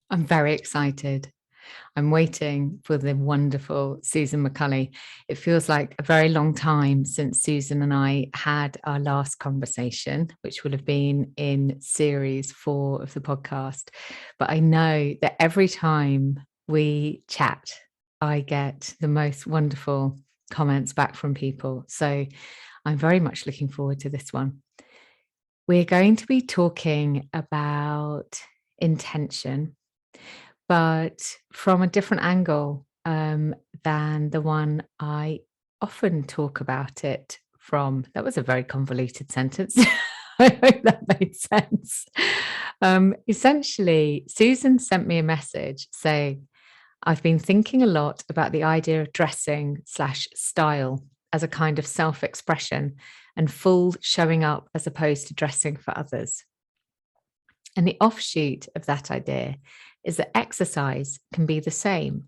I'm very excited. I'm waiting for the wonderful Susan McCulley. It feels like a very long time since Susan and I had our last conversation, which would have been in series 4 of the podcast. But I know that every time we chat, I get the most wonderful comments back from people. So I'm very much looking forward to this one. We're going to be talking about intention, but from a different angle than the one I often talk about it from. That was a very convoluted sentence. I hope that made sense. Essentially, Susan sent me a message saying, I've been thinking a lot about the idea of dressing/style as a kind of self-expression and full showing up as opposed to dressing for others. And the offshoot of that idea is that exercise can be the same.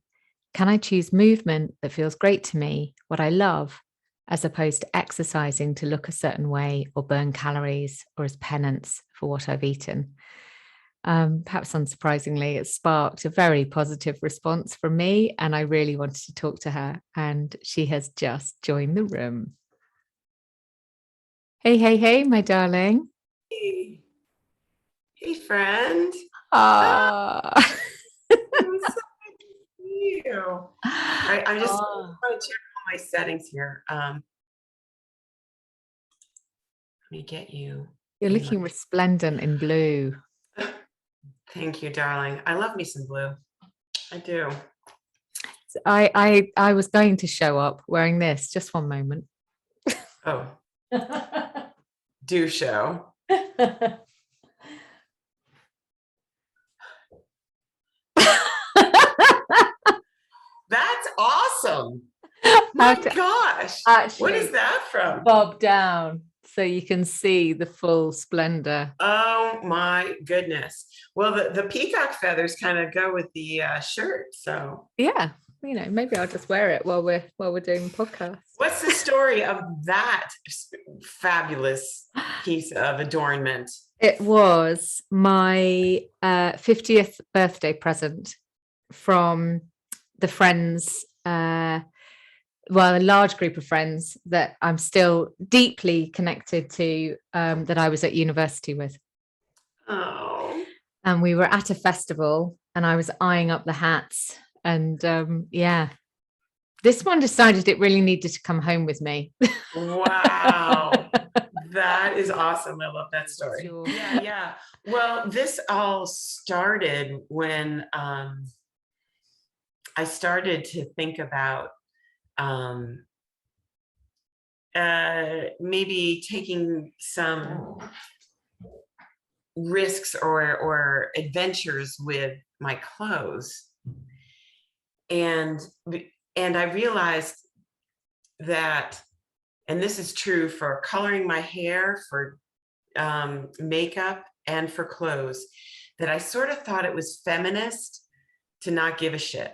Can I choose movement that feels great to me, what I love, as opposed to exercising to look a certain way or burn calories or as penance for what I've eaten? Perhaps unsurprisingly, it sparked a very positive response from me, and I really wanted to talk to her, and she has just joined the room. Hey, hey, hey, my darling. Hey, hey friend. Ah. It was so good to see you. All right, I'm just trying to check all my settings here. Let me get you. You're looking resplendent in blue. Thank you, darling. I love me some blue. I do. I was going to show up wearing this. Just one moment. Oh, do show. That's awesome. My gosh. What is that from? Bob down so you can see the full splendor. Oh my goodness. Well, the peacock feathers kind of go with the shirt. So yeah, you know, maybe I'll just wear it while we're doing the podcast. What's the story of that fabulous piece of adornment? It was my 50th birthday present from the friends, a large group of friends that I'm still deeply connected to, that I was at university with. Oh. And we were at a festival and I was eyeing up the hats, and yeah, this one decided it really needed to come home with me. Wow. That is awesome. I love that story. Sure. Yeah. Well, this all started when I started to think about maybe taking some risks or adventures with my clothes. And I realized that, and this is true for coloring my hair, for makeup, and for clothes, that I sort of thought it was feminist to not give a shit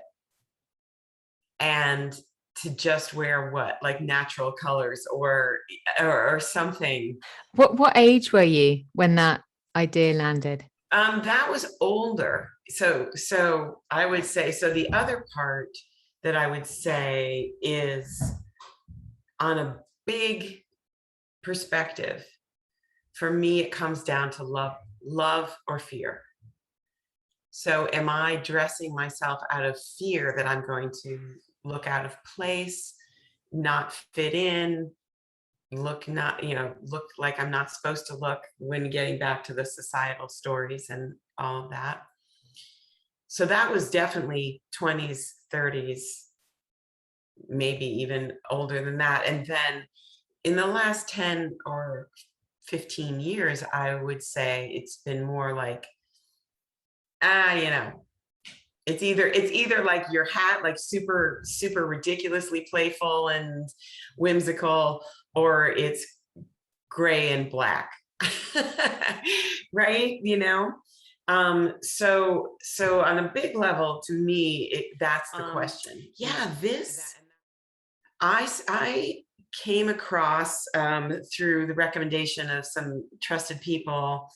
and to just wear like natural colors or something. What age were you when that idea landed? That was older. So I would say, so the other part that I would say is, on a big perspective, for me, it comes down to love or fear. So am I dressing myself out of fear that I'm going to look out of place, not fit in, look like I'm not supposed to look, when getting back to the societal stories and all of that. So that was definitely 20s, 30s, maybe even older than that. And then in the last 10 or 15 years, I would say it's been more like, it's either like your hat, like super, super ridiculously playful and whimsical, or it's gray and black, right? So on a big level, to me, that's the question. Yeah, I came across through the recommendation of some trusted people,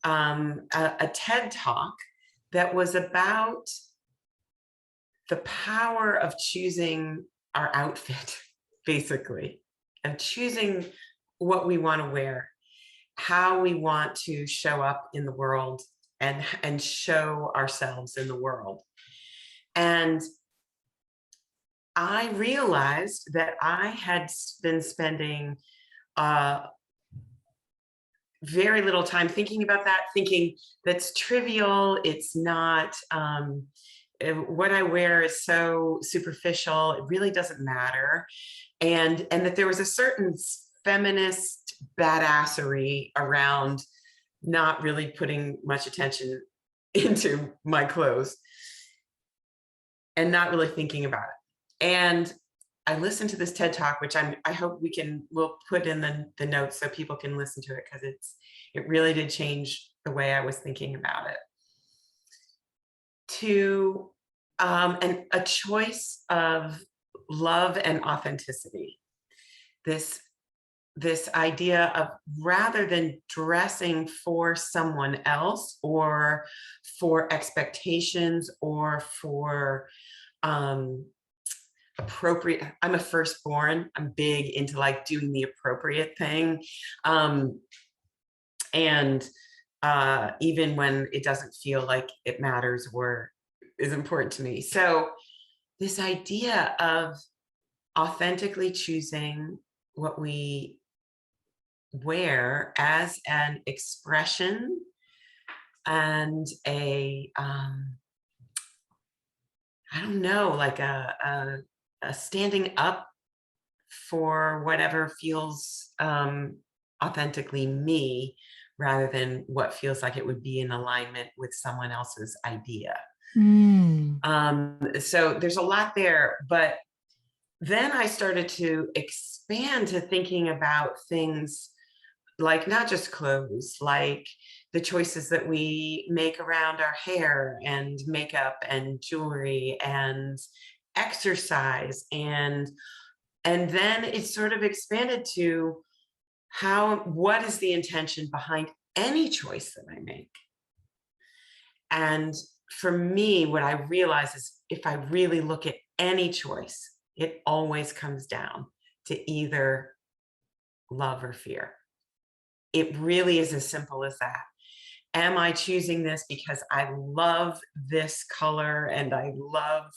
a TED talk that was about the power of choosing our outfit, basically, and choosing what we want to wear, how we want to show up in the world and show ourselves in the world. And I realized that I had been spending very little time thinking about that, thinking that's trivial. It's not, what I wear is so superficial. It really doesn't matter. And that there was a certain feminist badassery around not really putting much attention into my clothes and not really thinking about it. And I listened to this TED Talk, which I hope we'll put in the notes so people can listen to it, because it really did change the way I was thinking about it. And a choice of love and authenticity. This idea of, rather than dressing for someone else or for expectations or for appropriate. I'm a firstborn. I'm big into like doing the appropriate thing. And even when it doesn't feel like it matters or is important to me. So this idea of authentically choosing what we wear as an expression and I don't know, like a standing up for whatever feels authentically me, rather than what feels like it would be in alignment with someone else's idea. So there's a lot there, but then I started to expand to thinking about things like not just clothes, like the choices that we make around our hair and makeup and jewelry and exercise. And then it sort of expanded to what is the intention behind any choice that I make? And for me, what I realize is, if I really look at any choice, it always comes down to either love or fear. It really is as simple as that. Am I choosing this because I love this color and I love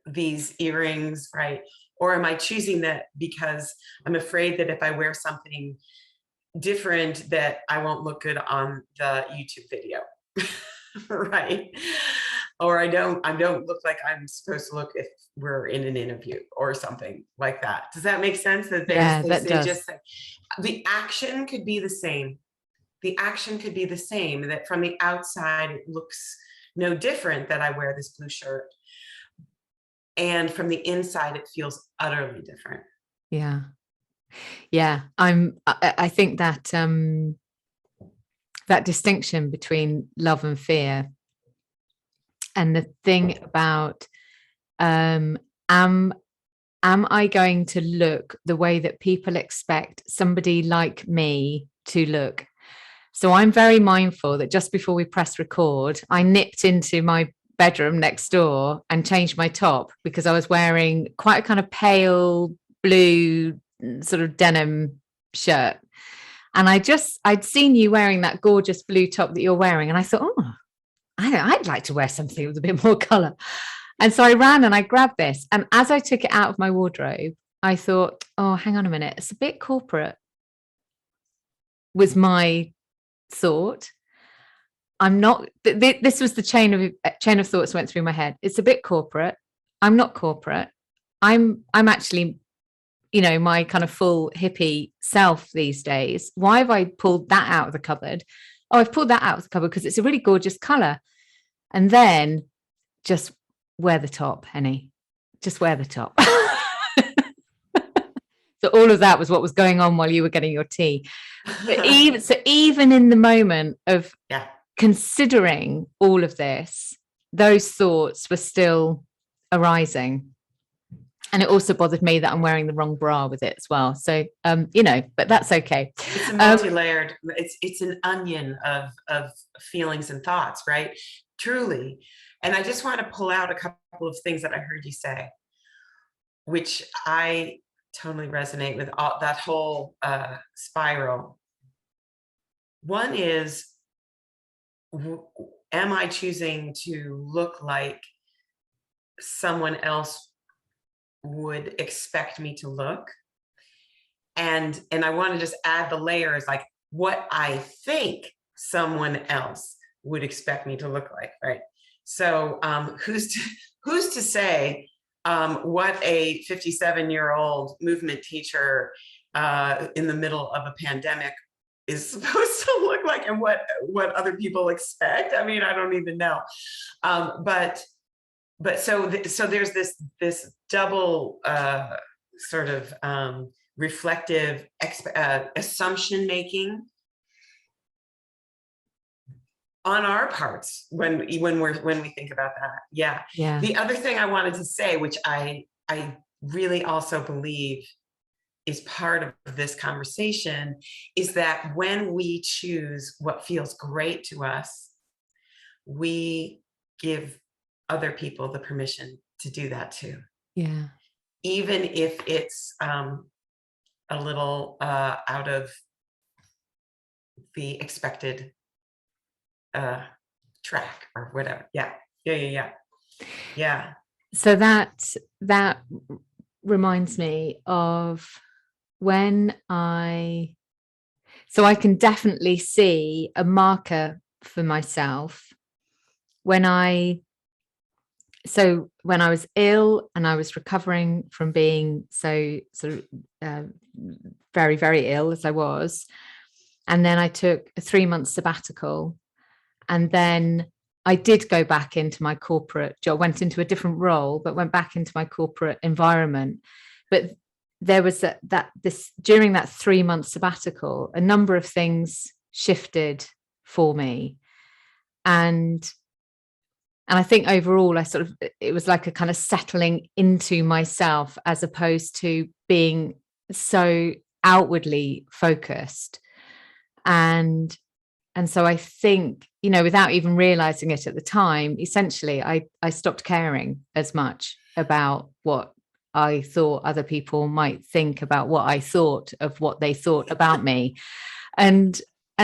these earrings, right? Or am I choosing that because I'm afraid that if I wear something different, that I won't look good on the YouTube video, right? Or I don't look like I'm supposed to look if we're in an interview or something like that. Does that make sense? That that does. Just the action could be the same. The action could be the same, that from the outside, it looks no different that I wear this blue shirt. And from the inside, it feels utterly different. Yeah. Yeah. I think that, that distinction between love and fear, and the thing about, am I going to look the way that people expect somebody like me to look? So I'm very mindful that just before we press record, I nipped into my bedroom next door and changed my top, because I was wearing quite a kind of pale blue sort of denim shirt. And I'd seen you wearing that gorgeous blue top that you're wearing. And I thought, oh, I'd like to wear something with a bit more color. And so I ran and I grabbed this. And as I took it out of my wardrobe, I thought, oh, hang on a minute. It's a bit corporate, was my thought. I'm not, this was the chain of thoughts went through my head. It's a bit corporate. I'm not corporate. I'm actually, my kind of full hippie self these days. Why have I pulled that out of the cupboard? Oh, I've pulled that out of the cupboard because it's a really gorgeous color. And then just wear the top, Henny. Just wear the top. So all of that was what was going on while you were getting your tea. But even in the moment of considering all of this, those thoughts were still arising. And it also bothered me that I'm wearing the wrong bra with it as well. So, but that's okay. It's a multi-layered, it's an onion of feelings and thoughts, right? truly. And I just want to pull out a couple of things that I heard you say, which I totally resonate with, all that whole spiral. One is, am I choosing to look like someone else would expect me to look? And I want to just add the layers, like what I think someone else would expect me to look like, right? So who's to say what a 57-year-old movement teacher in the middle of a pandemic is supposed to look like, and what other people expect? I mean, I don't even know. But so there's this double sort of reflective assumption making on our parts when we think about that. Yeah. The other thing I wanted to say, which I really also believe is part of this conversation, is that when we choose what feels great to us, we give other people the permission to do that too. Yeah. Even if it's a little out of the expected track or whatever. Yeah. So that reminds me of when I can definitely see a marker for myself when I was ill and I was recovering from being so sort of very, very ill as I was. And then I took a 3-month sabbatical. And then I did go back into my corporate job, went into a different role, but went back into my corporate environment. But there was during that 3-month sabbatical, a number of things shifted for me. And I think overall, it was like a kind of settling into myself as opposed to being so outwardly focused. And so I think, without even realizing it at the time, essentially, I stopped caring as much about what I thought other people might think about what I thought of what they thought about me. And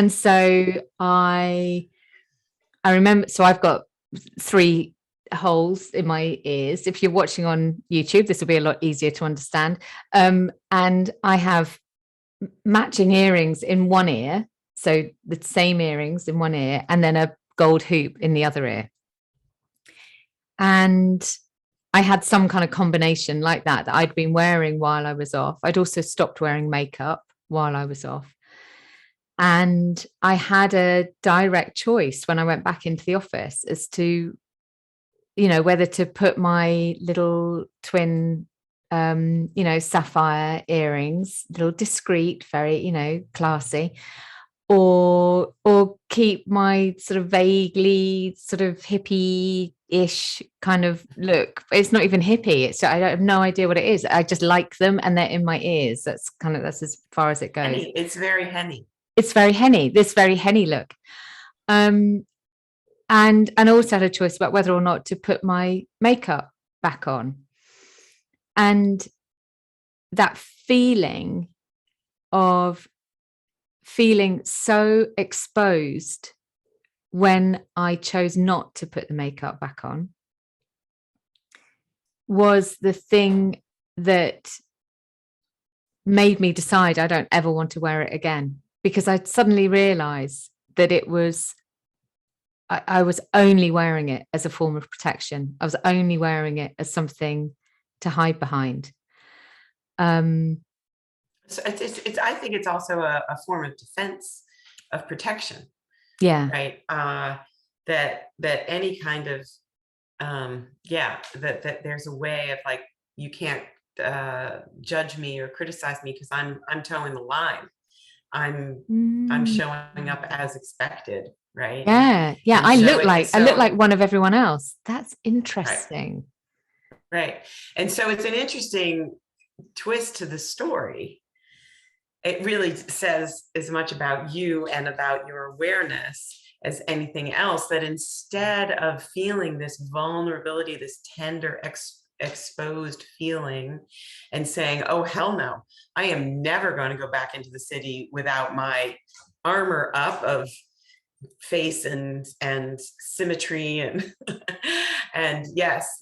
so I remember, so I've got 3 holes in my ears. If you're watching on YouTube, this will be a lot easier to understand. And I have matching earrings in one ear. So the same earrings in one ear, and then a gold hoop in the other ear. And I had some kind of combination like that I'd been wearing while I was off. I'd also stopped wearing makeup while I was off. And I had a direct choice when I went back into the office as to, whether to put my little twin, sapphire earrings, little discreet, very, classy, or keep my sort of vaguely sort of hippie-ish kind of look. It's not even hippie. I have no idea what it is. I just like them and they're in my ears. That's as far as it goes. Henny. It's very henny. It's very henny, this very henny look. And I also had a choice about whether or not to put my makeup back on. And that feeling of feeling so exposed when I chose not to put the makeup back on was the thing that made me decide I don't ever want to wear it again, because I suddenly realized that I was only wearing it as a form of protection. I was only wearing it as something to hide behind. So I think it's also a form of defense, of protection. Yeah. Right. That any kind of that there's a way of like, you can't judge me or criticize me because I'm towing the line. I'm showing up as expected. Right. Yeah. And I look like one of everyone else. That's interesting. Right. And so it's an interesting twist to the story. It really says as much about you and about your awareness as anything else, that instead of feeling this vulnerability, this tender exposed feeling, and saying, oh hell no, I am never going to go back into the city without my armor up of face and symmetry and and yes,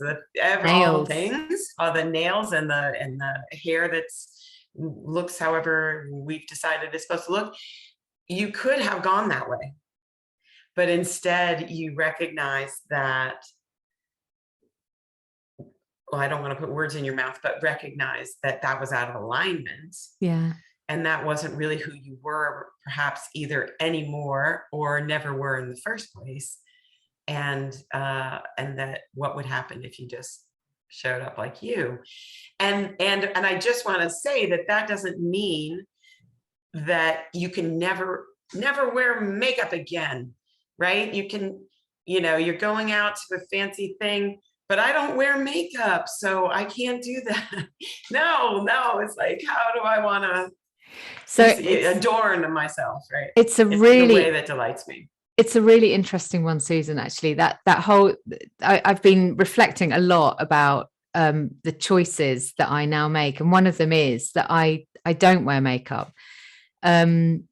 all the things, all the nails and the hair that's looks however we've decided it's supposed to look. You could have gone that way, but instead you recognize that, well, I don't want to put words in your mouth, but recognize that that was out of alignment. Yeah. And that wasn't really who you were, perhaps either anymore or never were in the first place. And that what would happen if you just showed up like you. And I just want to say that that doesn't mean that you can never wear makeup again, right? You can, you're going out to a fancy thing, but I don't wear makeup, so I can't do that. No, it's like, how do I want to adorn myself, right? It's the way that delights me. It's a really interesting one, Susan, actually, that whole, I've been reflecting a lot about the choices that I now make. And one of them is that I don't wear makeup. And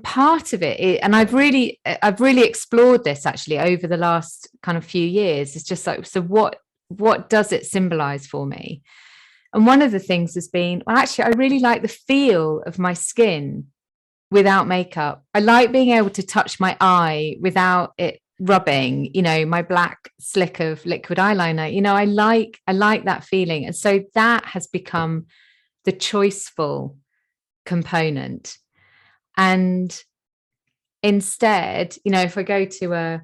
part of it, and I've really explored this actually over the last kind of few years. It's just like, so what does it symbolize for me? And one of the things has been, well, actually, I really like the feel of my skin without makeup. I like being able to touch my eye without it rubbing, my black slick of liquid eyeliner. I like that feeling. And so that has become the choiceful component. And instead, if I go to a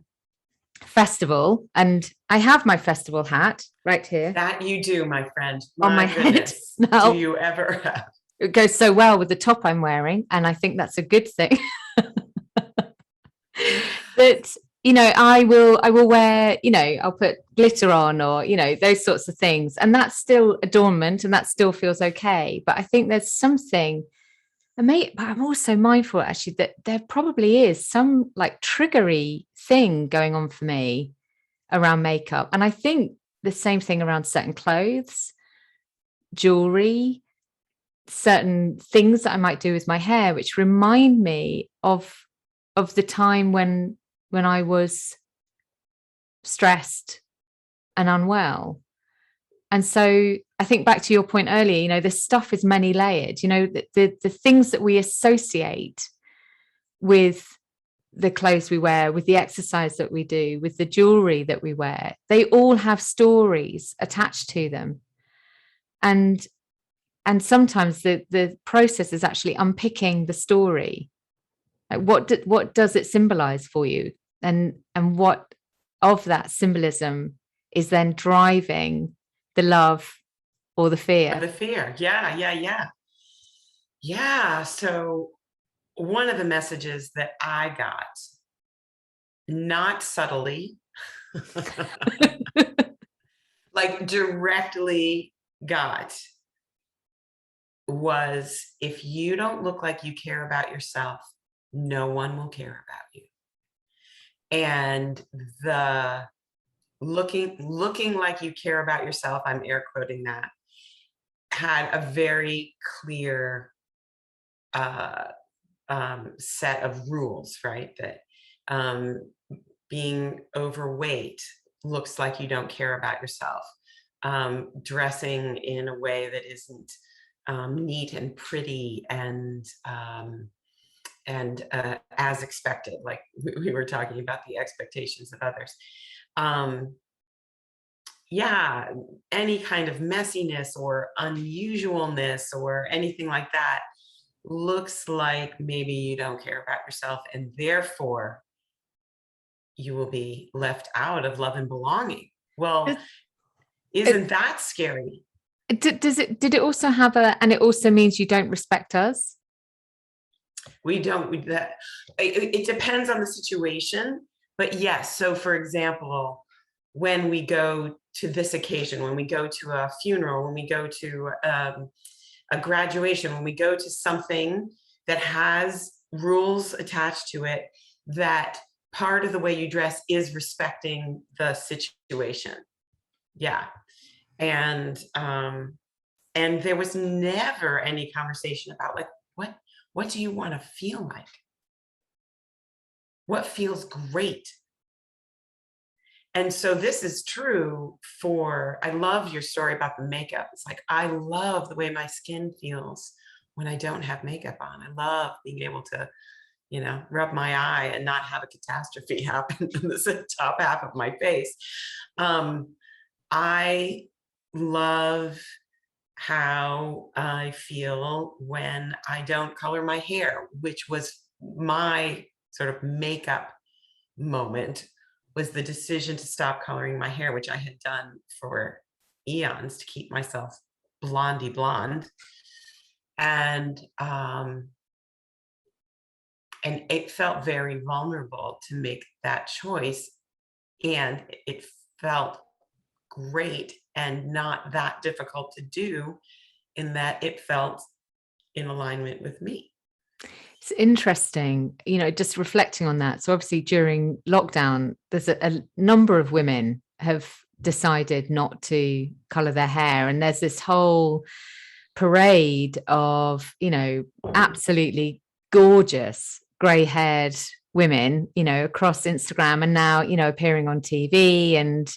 festival, and I have my festival hat right here. That you do, my friend. On my head. Do you ever have? It goes so well with the top I'm wearing, and I think that's a good thing. That I will wear, I'll put glitter on, or those sorts of things, and that's still adornment, and that still feels okay. But I think there's something, but I'm also mindful actually that there probably is some like triggery thing going on for me around makeup, and I think the same thing around certain clothes, jewelry, certain things that I might do with my hair, which remind me of the time when I was stressed and unwell. And so I think back to your point earlier, this stuff is many layered, the things that we associate with the clothes we wear, with the exercise that we do, with the jewelry that we wear, they all have stories attached to them. And sometimes the process is actually unpicking the story. Like what does it symbolize for you? And what of that symbolism is then driving the love or the fear? The fear. Yeah. So one of the messages that I got, not subtly, like directly got, was, if you don't look like you care about yourself, no one will care about you. And the looking like you care about yourself, I'm air quoting that, had a very clear set of rules, right? That being overweight looks like you don't care about yourself. Dressing in a way that isn't neat and pretty and as expected, like we were talking about the expectations of others. Any kind of messiness or unusualness or anything like that looks like maybe you don't care about yourself, and therefore you will be left out of love and belonging. Well, isn't that scary? Did it also have and it also means you don't respect us? We don't. It depends on the situation, but yes. So for example, when we go to this occasion, when we go to a funeral, when we go to a graduation, when we go to something that has rules attached to it, that part of the way you dress is respecting the situation. Yeah. And there was never any conversation about like, what do you want to feel like? What feels great? And so this is true for, I love your story about the makeup. It's like, I love the way my skin feels when I don't have makeup on. I love being able to, rub my eye and not have a catastrophe happen in the top half of my face. I love how I feel when I don't color my hair, which was my sort of makeup moment, was the decision to stop coloring my hair, which I had done for eons to keep myself blondie blonde. And it felt very vulnerable to make that choice. And it felt great and not that difficult to do, in that it felt in alignment with me. It's interesting, just reflecting on that. So obviously during lockdown, there's a number of women have decided not to color their hair. And there's this whole parade of, absolutely gorgeous gray haired women, across Instagram, and now, appearing on TV, and,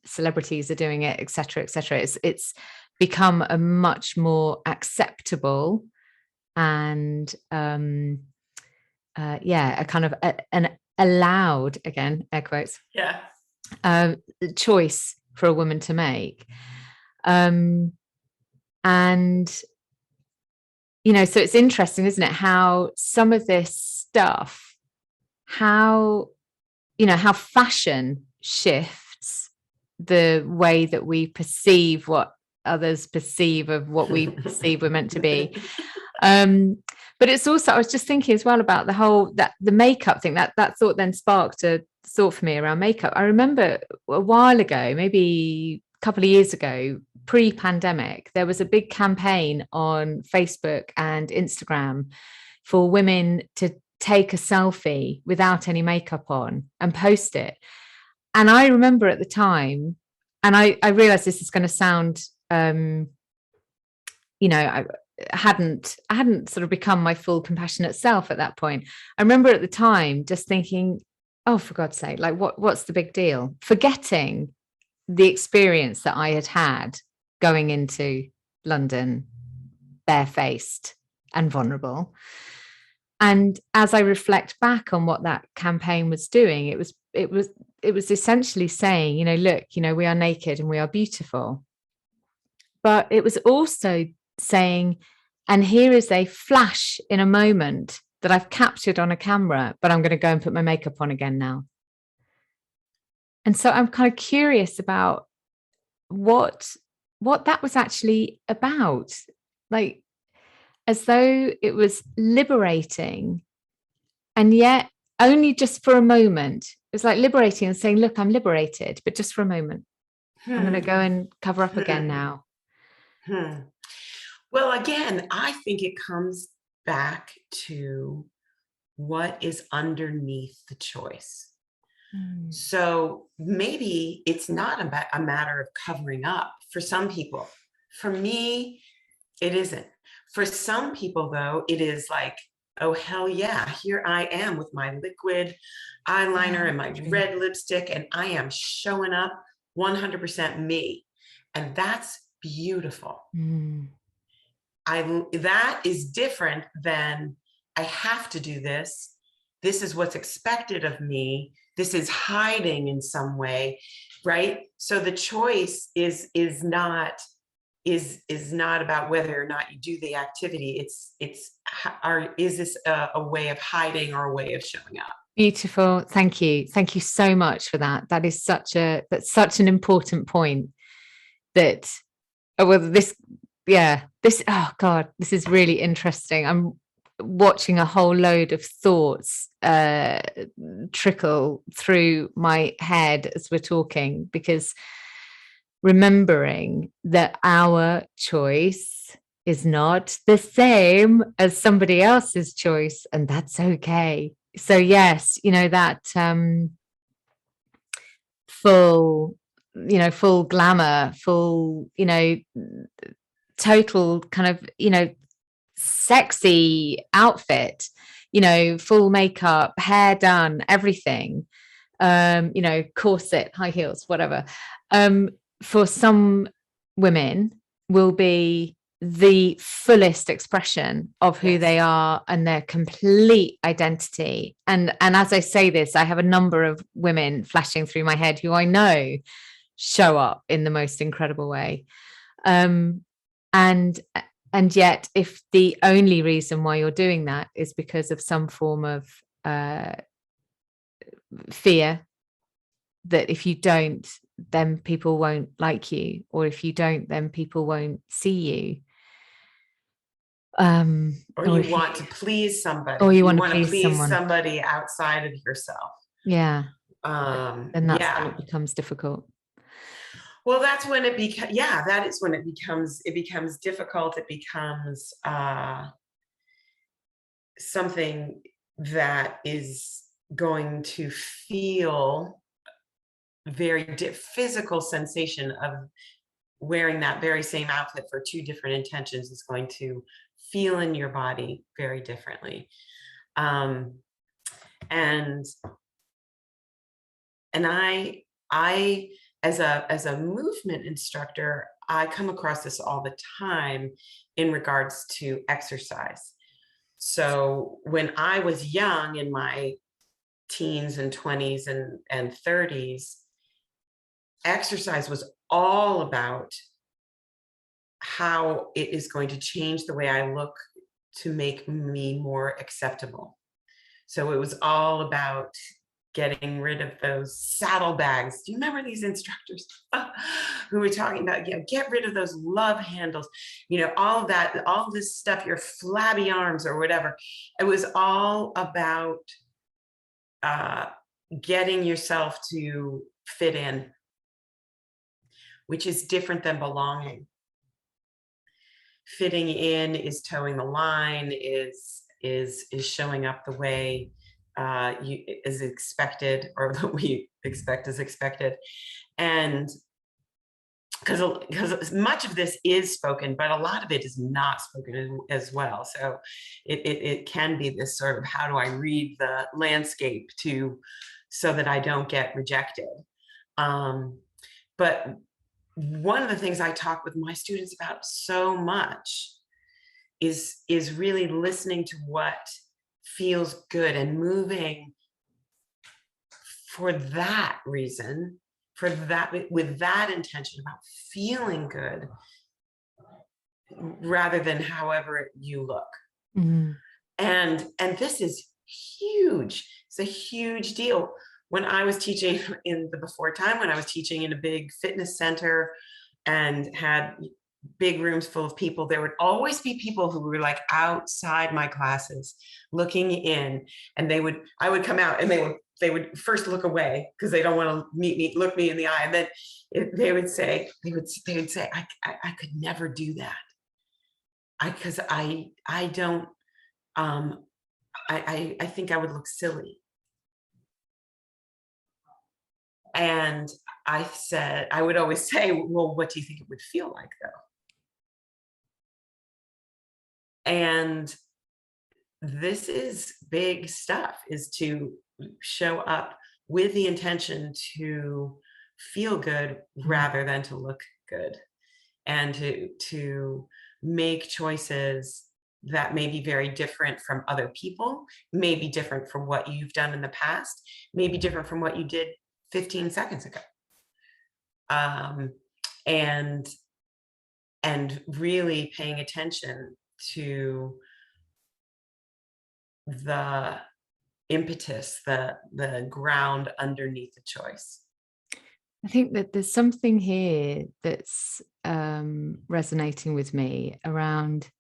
celebrities are doing it, et cetera, et cetera. It's become a much more acceptable and a kind of an allowed, again, air quotes, choice for a woman to make. And so it's interesting, isn't it, how some of this stuff, how fashion shifts the way that we perceive what others perceive of what we perceive we're meant to be. But it's also, I was just thinking as well about the makeup thing, that thought then sparked a thought for me around makeup. I remember a while ago, maybe a couple of years ago, pre-pandemic, there was a big campaign on Facebook and Instagram for women to take a selfie without any makeup on and post it. And I remember at the time, and I realized this is going to sound, I hadn't sort of become my full compassionate self at that point. I remember at the time just thinking, oh, for God's sake, like what's the big deal? Forgetting the experience that I had had going into London, barefaced and vulnerable. And as I reflect back on what that campaign was doing, it was essentially saying, look, we are naked and we are beautiful. But it was also saying, and here is a flash in a moment that I've captured on a camera, but I'm going to go and put my makeup on again now. And so I'm kind of curious about what that was actually about, like, as though it was liberating, and yet only just for a moment. It was like liberating and saying, look, I'm liberated, but just for a moment. I'm going to go and cover up again now. Well, again, I think it comes back to what is underneath the choice. So maybe it's not a matter of covering up for some people. For me, it isn't. For some people, though, it is like, oh, hell yeah, here I am with my liquid eyeliner and my red lipstick, and I am showing up 100% me. And that's beautiful. That is different than, I have to do this. This is what's expected of me. This is hiding in some way, right? So the choice is not about whether or not you do the activity. Is this a way of hiding or a way of showing up? Beautiful. Thank you so much for that. That's such an important point. That this is really interesting. I'm watching a whole load of thoughts trickle through my head as we're talking, because remembering that our choice is not the same as somebody else's choice, and that's okay. So yes, that full glamour, full, total kind of, sexy outfit, full makeup, hair done, everything, corset, high heels, whatever, for some women will be the fullest expression of who they are and their complete identity. And as I say this, I have a number of women flashing through my head who I know show up in the most incredible way. And yet, if the only reason why you're doing that is because of some form of fear that if you don't, then people won't like you, or if you don't, then people won't see you, or you want to please somebody, or you want to please somebody outside of yourself. And that's when it becomes difficult. Well, that's when it becomes, that is when it becomes difficult. It becomes something that is going to feel very physical sensation of wearing that very same outfit for two different intentions is going to feel in your body very differently. And I as a movement instructor, I come across this all the time in regards to exercise. So when I was young, in my teens and 20s and 30s, exercise was all about how it is going to change the way I look to make me more acceptable. So it was all about getting rid of those saddlebags. Do you remember these instructors who were talking about, get rid of those love handles, all of that, all this stuff, your flabby arms or whatever. It was all about getting yourself to fit in, which is different than belonging. Fitting in is towing the line, is showing up the way is expected, or that we expect is expected. And because much of this is spoken, but a lot of it is not spoken as well. So it can be this sort of, how do I read the landscape so that I don't get rejected? But one of the things I talk with my students about so much is really listening to what feels good and moving for that reason, with that intention about feeling good, rather than however you look. Mm-hmm. And this is huge. It's a huge deal. When I was teaching in the before time, when I was teaching in a big fitness center and had big rooms full of people, there would always be people who were like outside my classes looking in, and I would come out and they would first look away because they don't want to look me in the eye. And then they would say, I could never do that. Because I don't, I think I would look silly. And I would always say, well, what do you think it would feel like though? And this is big stuff, is to show up with the intention to feel good rather than to look good, and to make choices that may be very different from other people, may be different from what you've done in the past, may be different from what you did 15 seconds ago. And really paying attention to the impetus, the ground underneath the choice. I think that there's something here that's resonating with me around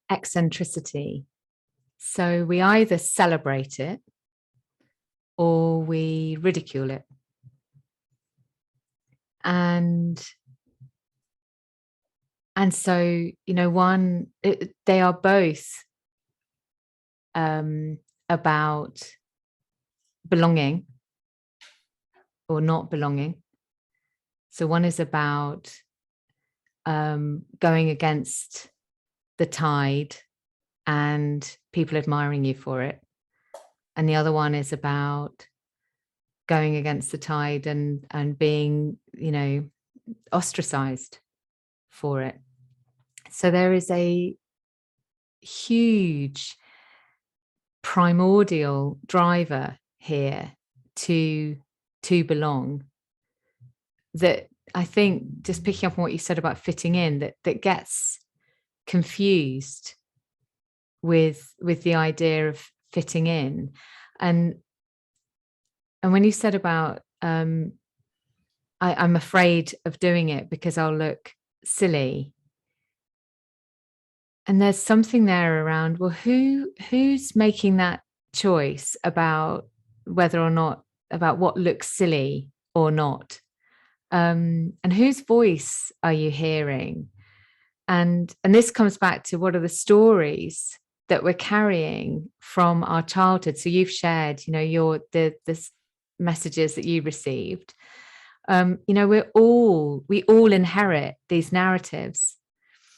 eccentricity. So we either celebrate it or we ridicule it. And And so, you know, they are both about belonging or not belonging. So one is about going against the tide and people admiring you for it. And the other one is about going against the tide and being, you know, ostracized for it. So there is a huge primordial driver here to belong, that I think, just picking up on what you said about fitting in, that gets confused with the idea of fitting in. And when you said about I'm afraid of doing it because I'll look silly, and there's something there around, well, who's making that choice about whether or not, about what looks silly or not, and whose voice are you hearing? And this comes back to, what are the stories that we're carrying from our childhood? So you've shared, you know, the messages that you received. You know, we all inherit these narratives.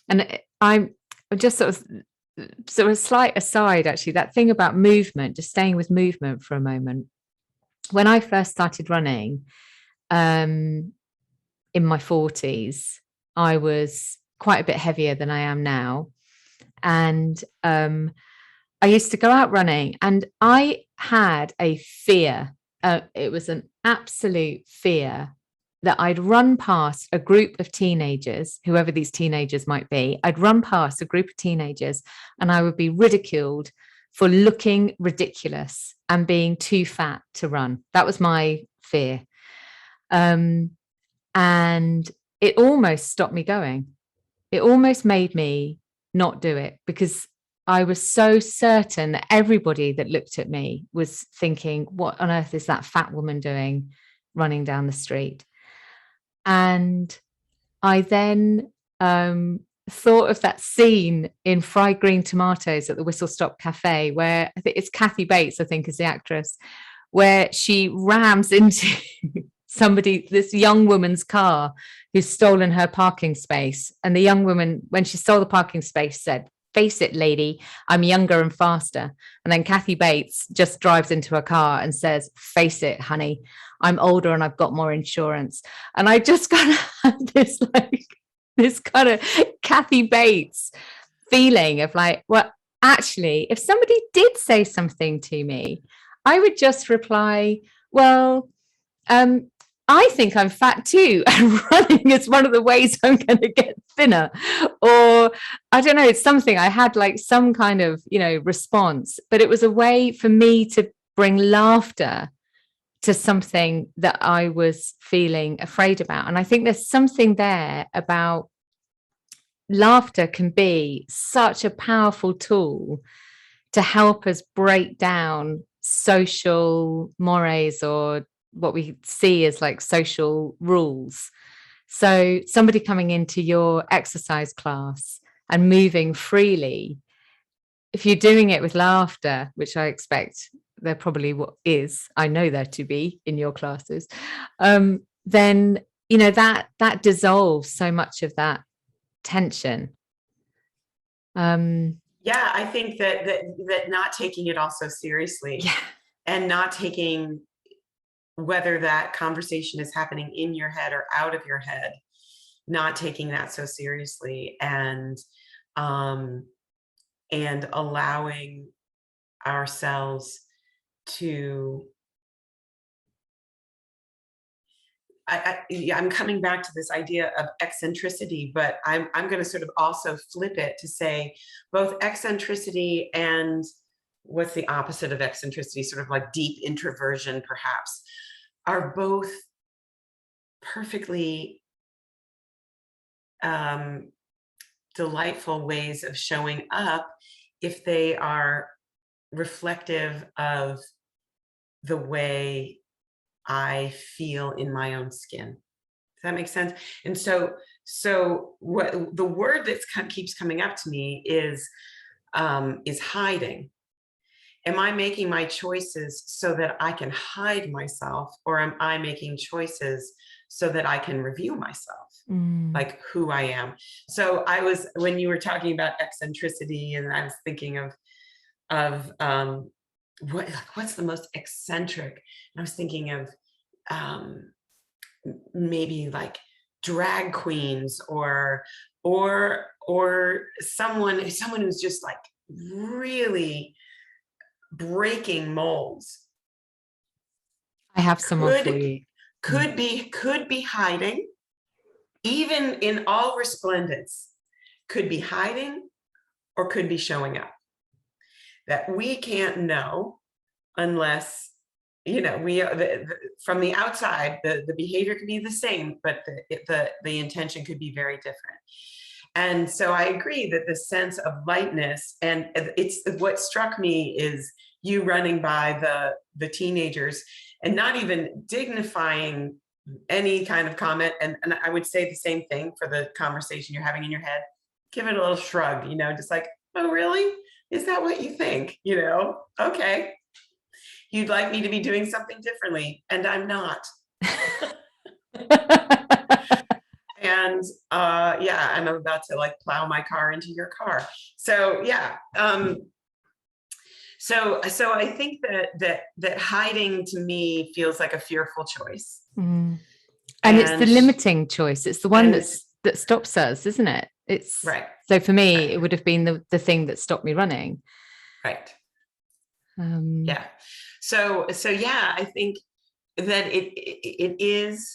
And I'm just sort of a slight aside, actually, that thing about movement, just staying with movement for a moment. When I first started running, in my 40s, I was quite a bit heavier than I am now. And I used to go out running, and I had a fear. It was an absolute fear that I'd run past a group of teenagers, whoever these teenagers might be. I'd run past a group of teenagers and I would be ridiculed for looking ridiculous and being too fat to run. That was my fear. And it almost stopped me going. It almost made me not do it, because I was so certain that everybody that looked at me was thinking, what on earth is that fat woman doing running down the street? And I then thought of that scene in Fried Green Tomatoes at the Whistle Stop Cafe, where I think it's Kathy Bates, I think, is the actress, where she rams into this young woman's car who's stolen her parking space. And the young woman, when she stole the parking space, said, "Face it, lady, I'm younger and faster." And then Kathy Bates just drives into her car and says, "Face it, honey, I'm older and I've got more insurance." And I just kind of had this kind of Kathy Bates feeling of like, well, actually, if somebody did say something to me, I would just reply, well, I think I'm fat too, and running is one of the ways I'm going to get thinner. Or I don't know, it's something. I had like some kind of, you know, response, but it was a way for me to bring laughter to something that I was feeling afraid about. And I think there's something there about laughter can be such a powerful tool to help us break down social mores, or what we see as like social rules. So somebody coming into your exercise class and moving freely, if you're doing it with laughter, which I expect there probably is, I know there to be in your classes, then, you know, that dissolves so much of that tension. Yeah, I think that not taking it all so seriously, Yeah. and not taking, whether that conversation is happening in your head or out of your head, not taking that so seriously, and allowing ourselves to, I'm coming back to this idea of eccentricity, but I'm going to sort of also flip it to say both eccentricity and, what's the opposite of eccentricity, sort of like deep introversion perhaps, are both perfectly delightful ways of showing up if they are reflective of the way I feel in my own skin. Does that make sense? And so what the word that keeps coming up to me is hiding. Am I making my choices so that I can hide myself, or am I making choices so that I can reveal myself, like who I am? So when you were talking about eccentricity, and I was thinking of what's the most eccentric? And I was thinking of maybe like drag queens, or someone who's just like really breaking molds. I have someone for you. Could be hiding, even in all resplendence, could be hiding or could be showing up, that we can't know unless, from the outside, the behavior could be the same, but the intention could be very different. And so I agree that the sense of lightness, and it's what struck me is you running by the teenagers and not even dignifying any kind of comment. And I would say the same thing for the conversation you're having in your head. Give it a little shrug, just like, oh, really? Is that what you think? Okay. You'd like me to be doing something differently, and I'm not. And I'm about to like plow my car into your car. So yeah. So I think that hiding to me feels like a fearful choice. And it's the limiting choice. It's the one that stops us, isn't it? It's right. So for me, it would have been the thing that stopped me running. Right. Yeah. So yeah, I think that it is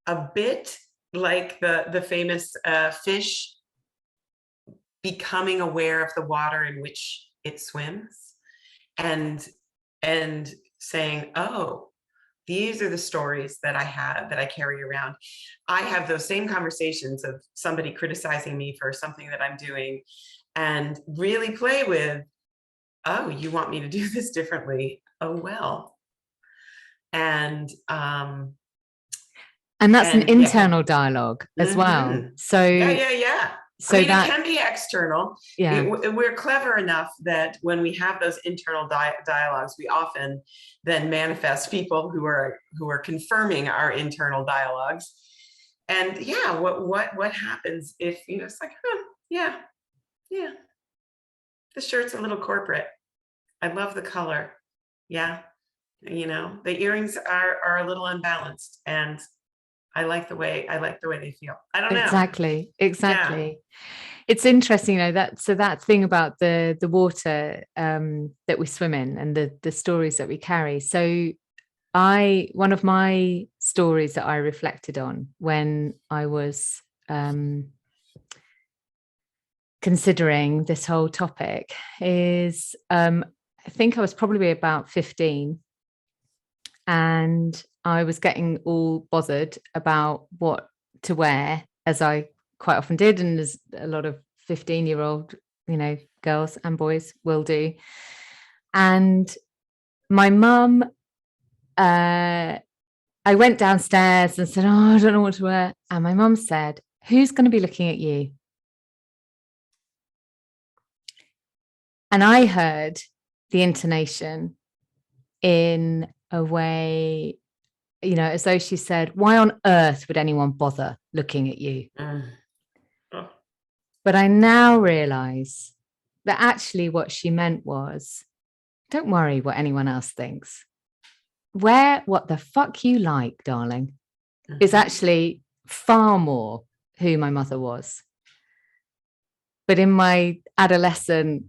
a bit like the famous fish becoming aware of the water in which it swims, and saying, oh, these are the stories that I have, that I carry around. I have those same conversations of somebody criticizing me for something that I'm doing, and really play with, oh, you want me to do this differently? Oh, well. And that's an internal dialogue as well. So yeah. So it can be external. Yeah. We're clever enough that when we have those internal dialogues, we often then manifest people who are confirming our internal dialogues. And yeah, what happens if it's like, yeah, the shirt's a little corporate. I love the color. Yeah, the earrings are a little unbalanced, and I like the way they feel. I don't know. Exactly. Yeah. It's interesting, that thing about the water that we swim in, and the stories that we carry. So one of my stories that I reflected on when I was considering this whole topic is I think I was probably about 15, and I was getting all bothered about what to wear, as I quite often did, and as a lot of 15-year-old, girls and boys will do. And my mum, I went downstairs and said, oh, I don't know what to wear. And my mum said, who's going to be looking at you? And I heard the intonation in a way, as though she said, why on earth would anyone bother looking at you? Oh. But I now realize that actually what she meant was, don't worry what anyone else thinks. Wear what the fuck you like, darling, is actually far more who my mother was. But in my adolescent,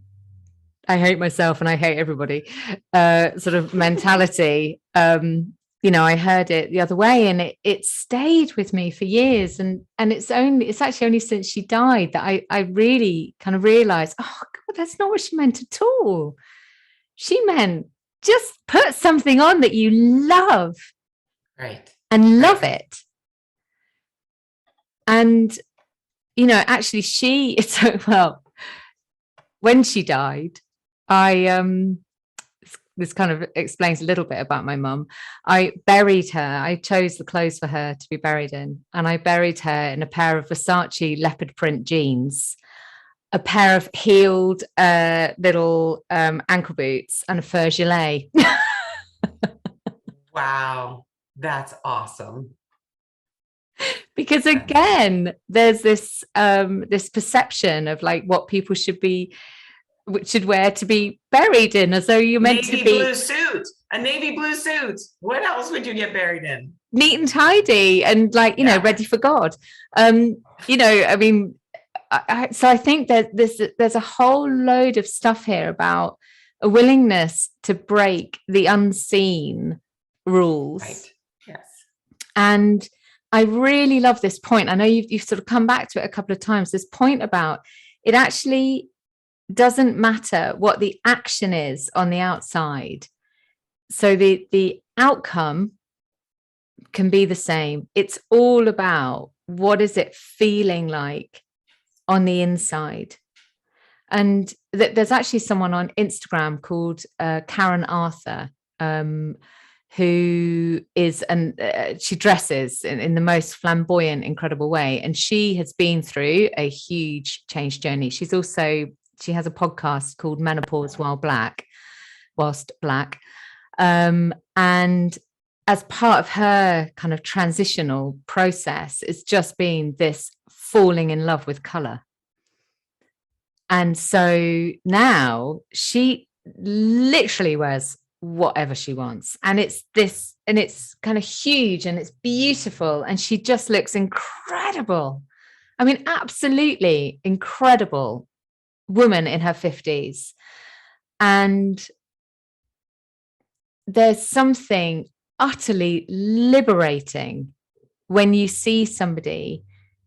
I hate myself and I hate everybody sort of mentality, I heard it the other way, and it stayed with me for years. And it's actually only since she died that I really kind of realized, oh God, that's not what she meant at all. She meant just put something on that you love. Right. And love it. And, actually when she died, it's this kind of explains a little bit about my mum. I buried her. I chose the clothes for her to be buried in, and I buried her in a pair of Versace leopard print jeans, a pair of heeled little ankle boots, and a fur gilet. Wow, that's awesome. Because again, there's this this perception of like what people should wear to be buried in, as though you're meant to be a navy blue suit. What else would you get buried in? Neat and tidy and like, you know, ready for God. You know, I mean, so I think that there's a whole load of stuff here about a willingness to break the unseen rules. Right. Yes. And I really love this point. I know you've sort of come back to it a couple of times, this point about it actually doesn't matter what the action is on the outside. So the outcome can be the same. It's all about what is it feeling like on the inside. And there's actually someone on Instagram called Karen Arthur, who is, and she dresses in the most flamboyant, incredible way. And she has been through a huge change journey. She has a podcast called Menopause Whilst Black. And as part of her kind of transitional process, it's just been this falling in love with color. And so now she literally wears whatever she wants, and it's kind of huge and it's beautiful, and she just looks incredible. I mean, absolutely incredible woman in her 50s. And there's something utterly liberating when you see somebody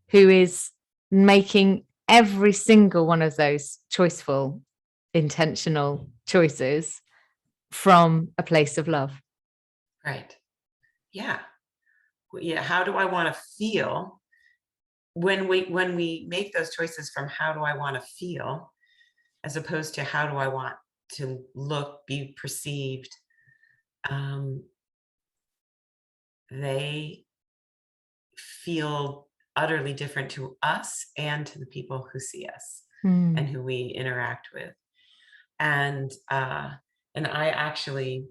who is making every single one of those choiceful, intentional choices from a place of love. Right. Yeah. Yeah. How do I want to feel when we make those choices from how do I want to feel, as opposed to how do I want to look, be perceived? They feel utterly different to us and to the people who see us and who we interact with. And I actually,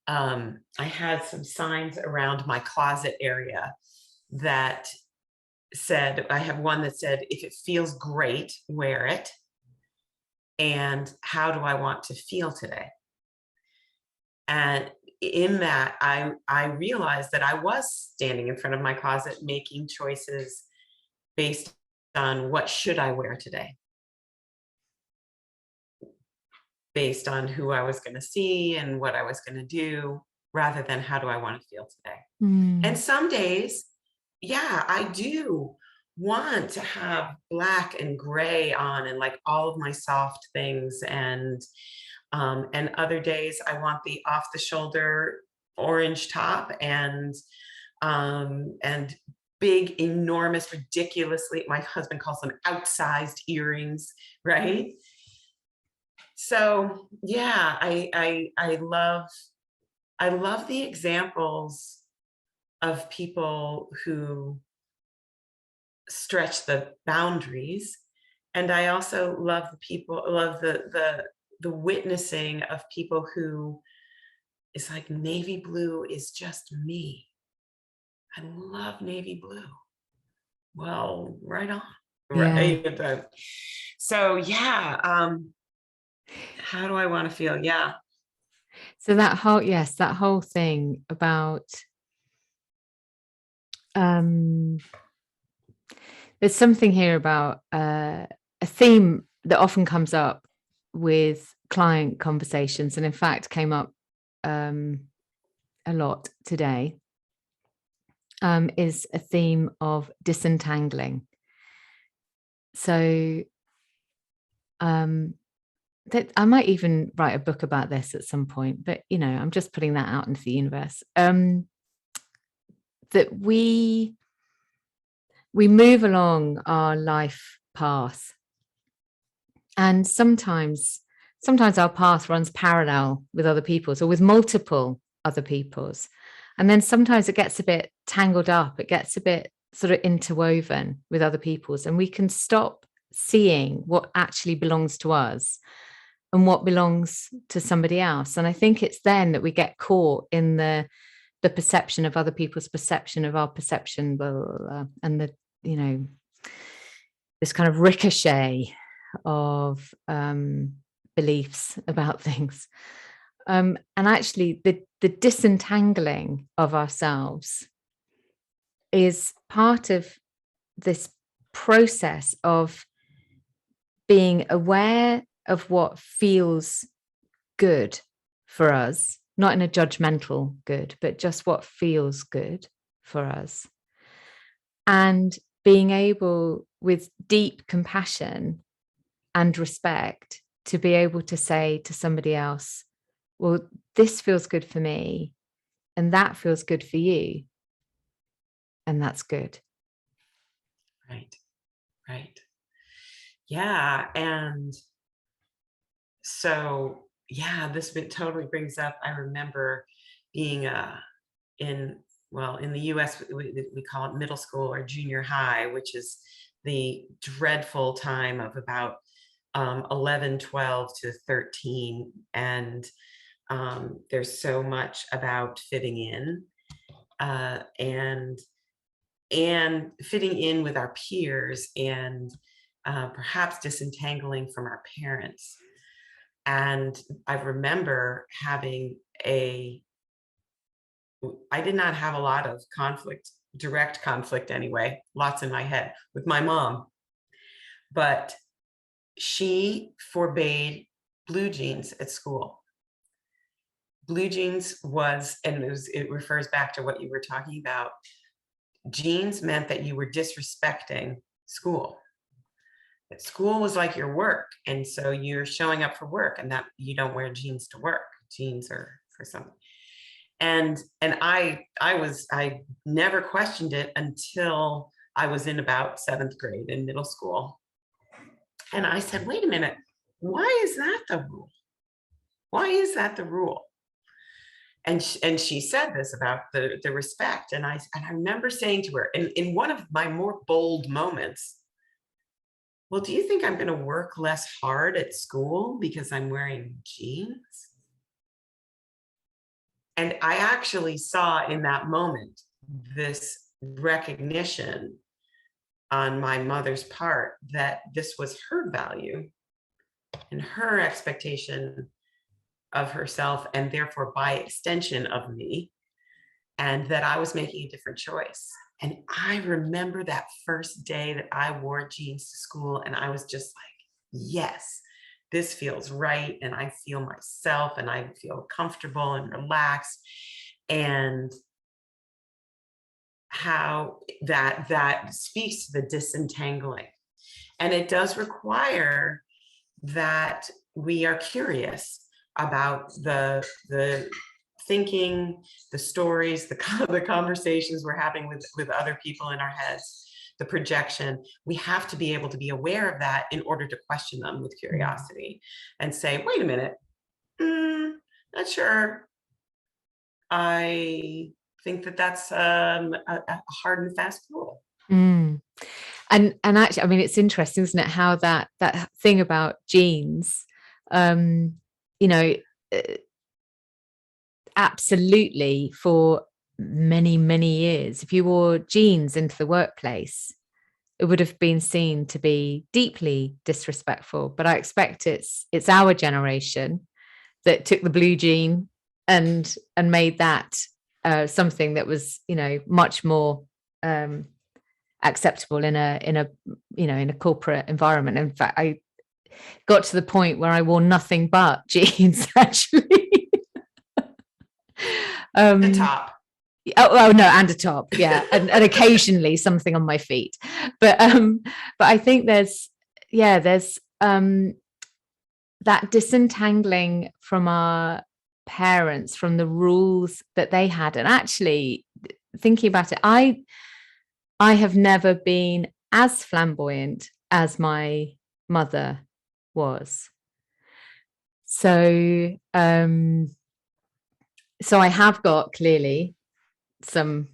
I had some signs around my closet area that said, I have one that said, if it feels great, wear it. And how do I want to feel today? And in that, I realized that I was standing in front of my closet making choices based on what should I wear today, based on who I was going to see and what I was going to do, rather than how do I want to feel today. And some days, yeah, I do want to have black and gray on and like all of my soft things, and other days I want the off the shoulder orange top and big, enormous, ridiculously, my husband calls them outsized earrings, right? So yeah, I love the examples of people who stretch the boundaries, and I also love the witnessing of people who is like, navy blue is just me. I love navy blue. Well, right on. Right. Yeah. So yeah, how do I want to feel? Yeah. So that whole thing about there's something here about a theme that often comes up with client conversations, and in fact came up a lot today, is a theme of disentangling. So that I might even write a book about this at some point, but you know, I'm just putting that out into the universe. That we move along our life path, and sometimes sometimes our path runs parallel with other people's or with multiple other people's. And then sometimes it gets a bit tangled up. It gets a bit sort of interwoven with other people's, and we can stop seeing what actually belongs to us and what belongs to somebody else. And I think it's then that we get caught in the perception of other people's perception of our perception, blah, blah, blah, and the, you know, this kind of ricochet of beliefs about things. And actually the disentangling of ourselves is part of this process of being aware of what feels good for us, not in a judgmental good, but just what feels good for us. And being able, with deep compassion and respect, to be able to say to somebody else, well, this feels good for me, and that feels good for you. And that's good. Right. Right. Yeah. And so, yeah, this totally brings up, I remember being in the US, we call it middle school or junior high, which is the dreadful time of about 11, 12 to 13. And there's so much about fitting in and fitting in with our peers, and perhaps disentangling from our parents. And I remember I did not have a lot of conflict, direct conflict anyway, lots in my head with my mom, but she forbade blue jeans at school. Blue jeans was, and it refers back to what you were talking about. Jeans meant that you were disrespecting school. That school was like your work, and so you're showing up for work, and that you don't wear jeans to work. Jeans are for something. And I never questioned it until I was in about 7th grade in middle school. And I said, wait a minute, why is that the rule? Why is that the rule? And she said this about the respect. And I remember saying to her in one of my more bold moments, well, do you think I'm going to work less hard at school because I'm wearing jeans? And I actually saw in that moment this recognition on my mother's part that this was her value and her expectation of herself, and therefore by extension of me, and that I was making a different choice. And I remember that first day that I wore jeans to school, and I was just like, yes, this feels right. And I feel myself, and I feel comfortable and relaxed. And how that speaks to the disentangling. And it does require that we are curious about the thinking, the stories, the conversations we're having with other people in our heads, the projection. We have to be able to be aware of that in order to question them with curiosity and say, wait a minute, not sure. I think that's a hard and fast rule. And actually, I mean, it's interesting, isn't it, how that thing about jeans, you know, absolutely, for many, many years, if you wore jeans into the workplace, it would have been seen to be deeply disrespectful. But I expect it's our generation that took the blue jean and made that something that was, you know, much more acceptable in a corporate environment. In fact, I got to the point where I wore nothing but jeans, actually. The top. Oh no, and a top, yeah, and occasionally something on my feet. But I think there's that disentangling from our parents, from the rules that they had. And actually, thinking about it, I have never been as flamboyant as my mother was. So, so I have got clearly some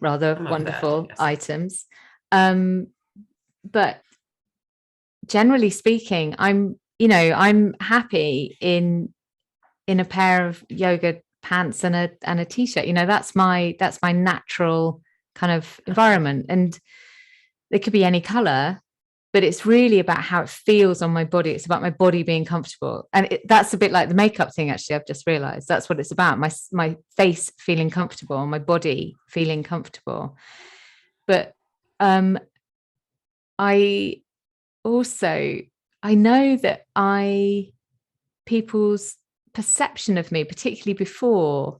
rather wonderful items. But generally speaking, I'm happy in a pair of yoga pants and a t-shirt. That's my natural kind of environment, and it could be any color, but it's really about how it feels on my body. It's about my body being comfortable, and that's a bit like the makeup thing. Actually, I've just realized that's what it's about: my face feeling comfortable, my body feeling comfortable. But I know that people's perception of me, particularly before,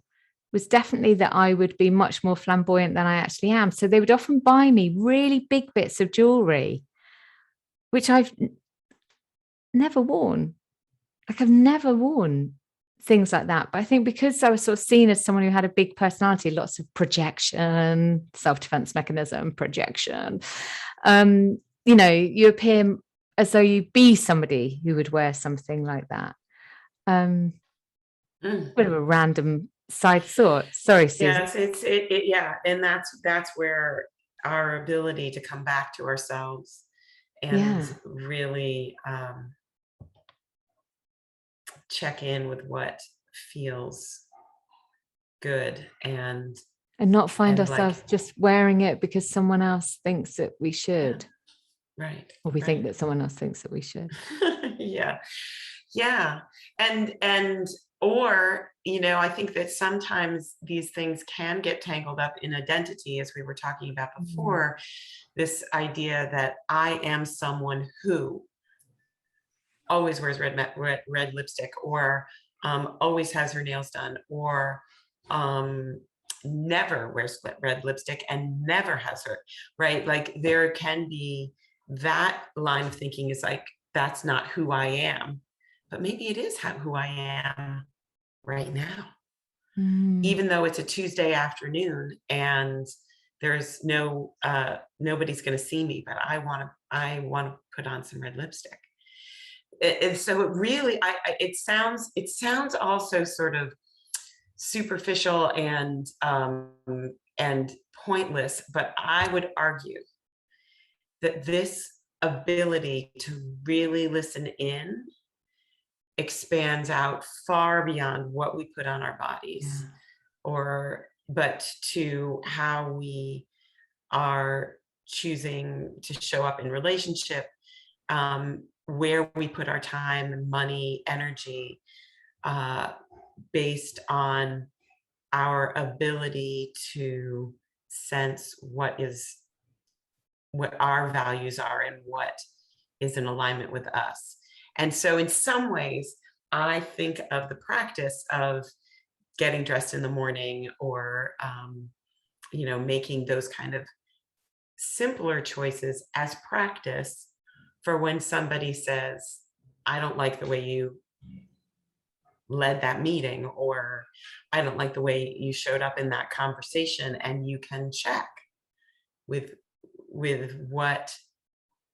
was definitely that I would be much more flamboyant than I actually am. So they would often buy me really big bits of jewelry, which I've never worn. Like, I've never worn things like that. But I think because I was sort of seen as someone who had a big personality, lots of projection, self-defense mechanism, projection, you appear as though you be somebody who would wear something like that. Bit of a random side thought. Sorry, Susan. Yes, yeah, and that's where our ability to come back to ourselves and really check in with what feels good and not find ourselves just wearing it because someone else thinks that we should. Right. Or we think that someone else thinks that we should. Yeah. And or, I think that sometimes these things can get tangled up in identity, as we were talking about before. This idea that I am someone who always wears red lipstick, or always has her nails done, or never wears red lipstick and never has her, right? Like, there can be that line of thinking is like, that's not who I am, but maybe it is who I am right now. Even though it's a Tuesday afternoon and there's nobody's going to see me, but I want to put on some red lipstick. And so it really, it sounds also sort of superficial and pointless, but I would argue that this ability to really listen in expands out far beyond what we put on our bodies, but to how we are choosing to show up in relationship, where we put our time, money, energy, based on our ability to sense what our values are and what is in alignment with us. And so in some ways, I think of the practice of getting dressed in the morning, or making those kind of simpler choices as practice for when somebody says, I don't like the way you led that meeting, or I don't like the way you showed up in that conversation, and you can check with what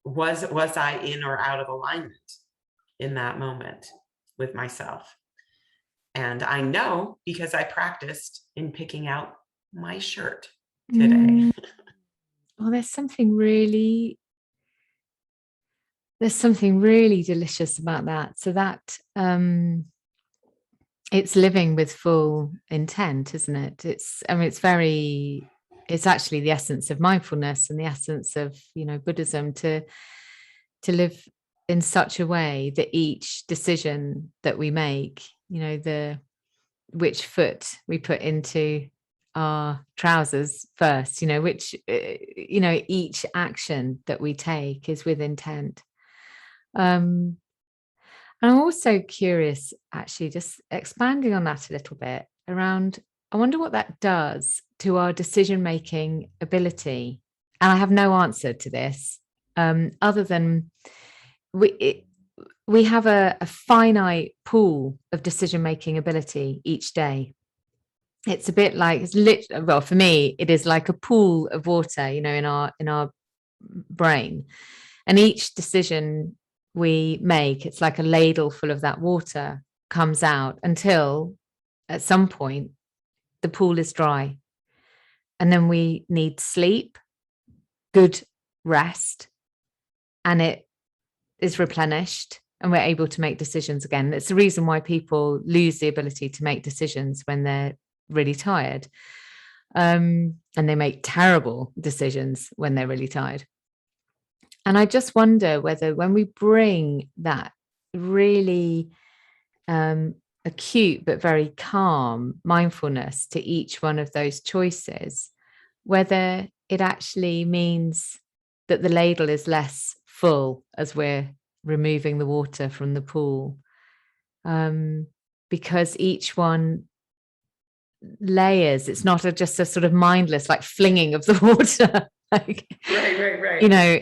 was I in or out of alignment in that moment with myself. And I know because I practiced in picking out my shirt today. Well, there's something really delicious about that. So that it's living with full intent, isn't it? It's actually the essence of mindfulness and the essence of, Buddhism, to live in such a way that each decision that we make, which foot we put into our trousers first, which, each action that we take is with intent. And I'm also curious, actually, just expanding on that a little bit around, I wonder what that does to our decision-making ability. And I have no answer to this, other than we have a finite pool of decision-making ability each day. It's a bit like, well, for me, it is like a pool of water, in our brain. And each decision we make, it's like a ladle full of that water. comes out until at some point the pool is dry. And then we need sleep, good rest, and it is replenished and we're able to make decisions again. It's the reason why people lose the ability to make decisions when they're really tired. And they make terrible decisions when they're really tired. And I just wonder whether when we bring that really acute but very calm mindfulness to each one of those choices, whether it actually means that the ladle is less full as we're removing the water from the pool, because each one layers. It's not just a sort of mindless like flinging of the water. Like, right. You know,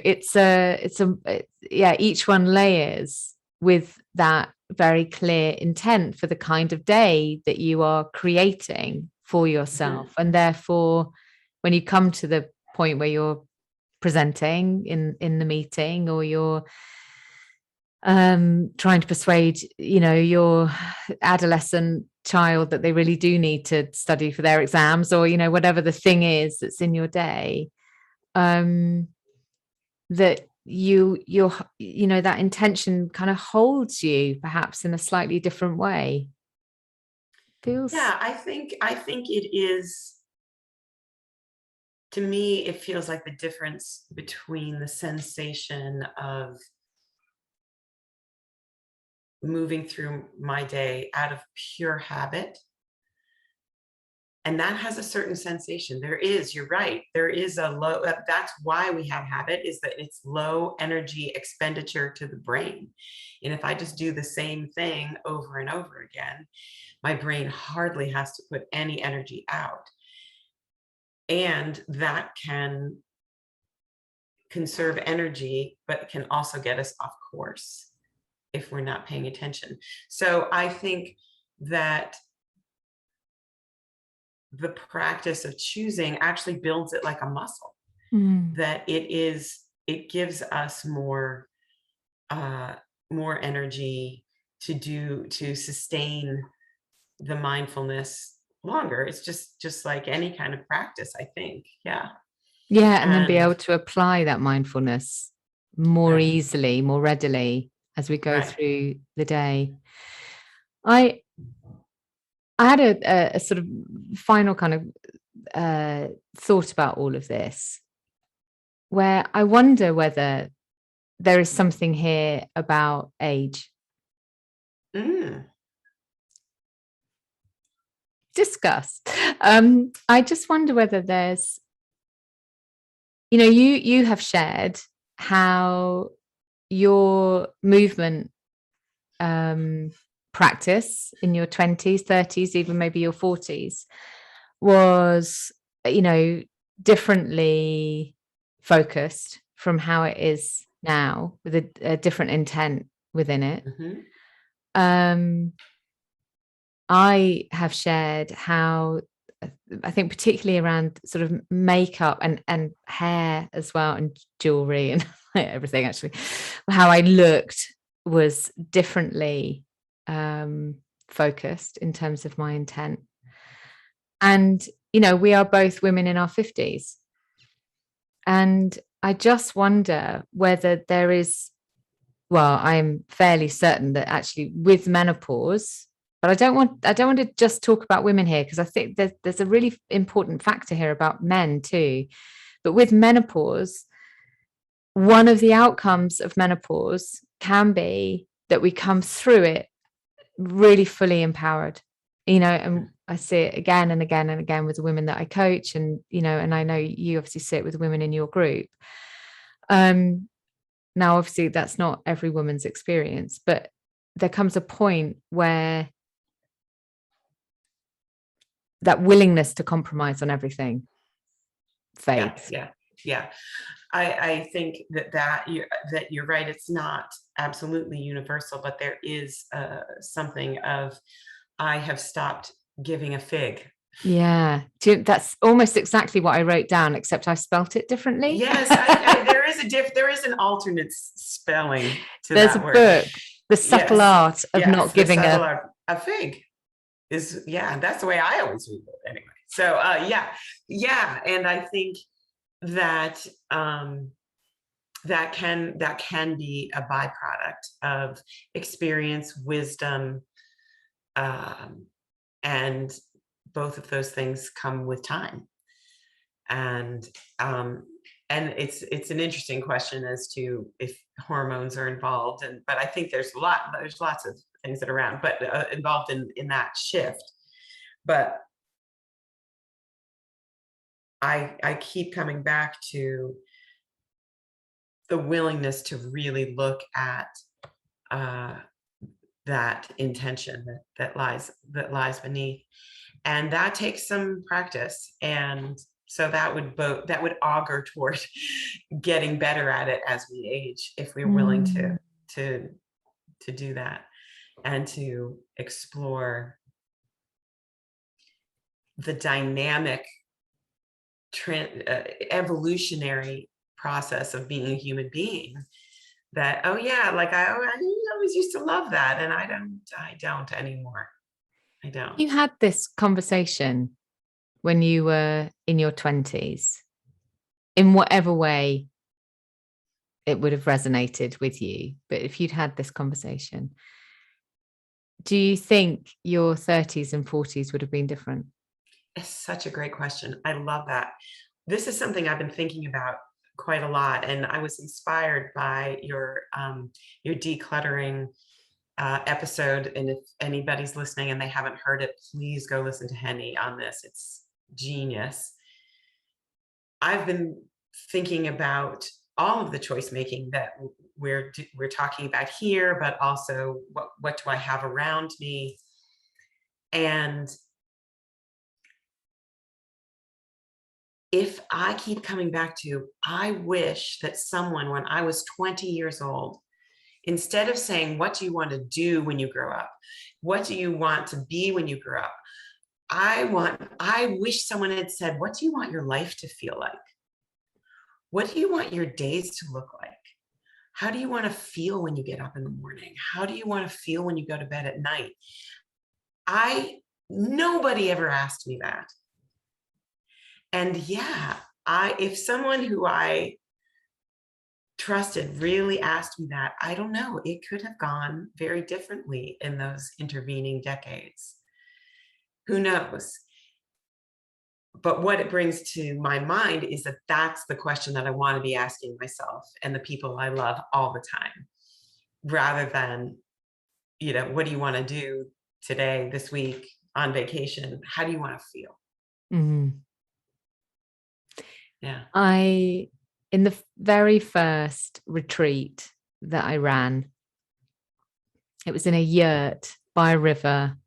each one layers with that very clear intent for the kind of day that you are creating for yourself. Mm-hmm. And therefore, when you come to the point where you're presenting in the meeting, or you're trying to persuade, you know, your adolescent child that they really do need to study for their exams, or, you know, whatever the thing is that's in your day, that you're you know, that intention kind of holds you perhaps in a slightly different way. I think it is, to me, it feels like the difference between the sensation of moving through my day out of pure habit, and that has a certain sensation. You're right, there is a low, that's why we have habit, is that it's low energy expenditure to the brain. And if I just do the same thing over and over again, my brain hardly has to put any energy out. And that can conserve energy, but can also get us off course if we're not paying attention. So I think that the practice of choosing actually builds it like a muscle, that it gives us more energy to sustain the mindfulness longer. It's just like any kind of practice, I think. And then be able to apply that mindfulness more easily, more readily as we go through the day. I had a sort of final kind of thought about all of this, where I wonder whether there is something here about age. Discuss. I just wonder whether there's, you know, you have shared how your movement practice in your 20s, 30s, even maybe your 40s was, you know, differently focused from how it is now, with a different intent within it. I have shared how I think particularly around sort of makeup and hair as well, and jewelry and everything, actually, how I looked was differently focused in terms of my intent. And, you know, we are both women in our 50s. And I just wonder whether there is, well, I'm fairly certain that actually with menopause, but I don't want to just talk about women here, because I think there's a really important factor here about men too. But with menopause, one of the outcomes of menopause can be that we come through it really fully empowered, you know, and I see it again and again and again with the women that I coach, and, you know, and I know you obviously see it with women in your group. Now, obviously, that's not every woman's experience, but there comes a point where that willingness to compromise on everything fades. Yeah. I think that you're right. It's not absolutely universal, but there is something of, I have stopped giving a fig. Yeah, that's almost exactly what I wrote down, except I spelt it differently. Yes, there is an alternate spelling to There's that a word. book, The Subtle Art of Not Giving a a fig is, yeah, that's the way I always read it anyway. So yeah. And I think that that can be a byproduct of experience, wisdom, and both of those things come with time. And it's an interesting question as to if hormones are involved, but I think there's lots of things that are around, but involved in that shift. But I keep coming back to the willingness to really look at that intention that lies beneath, and that takes some practice. And so that would augur toward getting better at it as we age, if we're willing to do that and to explore the dynamic evolutionary process of being a human being. That, oh yeah, like I always used to love that, and I don't anymore. I don't. You had this conversation when you were in your 20s, in whatever way it would have resonated with you. But if you'd had this conversation, do you think your 30s and 40s would have been different? It's such a great question. I love that. This is something I've been thinking about quite a lot, and I was inspired by your decluttering episode. And if anybody's listening and they haven't heard it, please go listen to Henny on this. It's genius. I've been thinking about all of the choice making that we're talking about here, but also what do I have around me? And if I keep coming back to, I wish that someone, when I was 20 years old, instead of saying, what do you want to do when you grow up? What do you want to be when you grow up? I wish someone had said, what do you want your life to feel like? What do you want your days to look like? How do you want to feel when you get up in the morning? How do you want to feel when you go to bed at night? Nobody ever asked me that. And yeah, if someone who I trusted really asked me that, I don't know, it could have gone very differently in those intervening decades. Who knows? But what it brings to my mind is that that's the question that I want to be asking myself and the people I love all the time, rather than, what do you want to do today, this week, on vacation? How do you want to feel? Mm-hmm. Yeah. In the very first retreat that I ran, it was in a yurt by a river.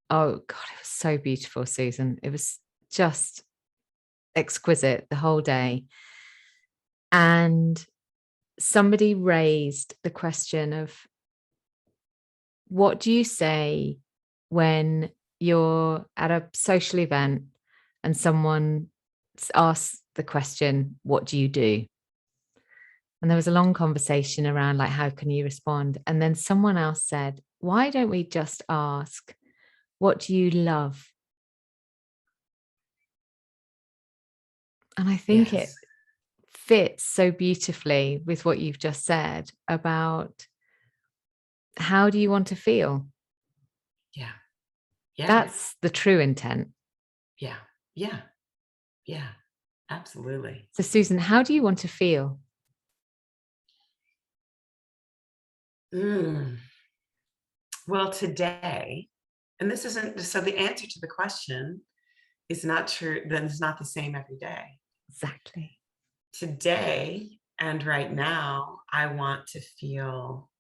Oh God, it was so beautiful, Susan. It was just exquisite the whole day. And somebody raised the question of, what do you say when you're at a social event and someone asks the question, what do you do? And there was a long conversation around, like, how can you respond? And then someone else said, why don't we just ask, what do you love? And I think it fits so beautifully with what you've just said about, how do you want to feel? Yeah. Yeah. That's the true intent. Yeah. Yeah. Yeah. Absolutely. So Susan, how do you want to feel? Well, today, and this isn't, so the answer to the question is not true, then it's not the same every day. Exactly. Today and right now, I want to feel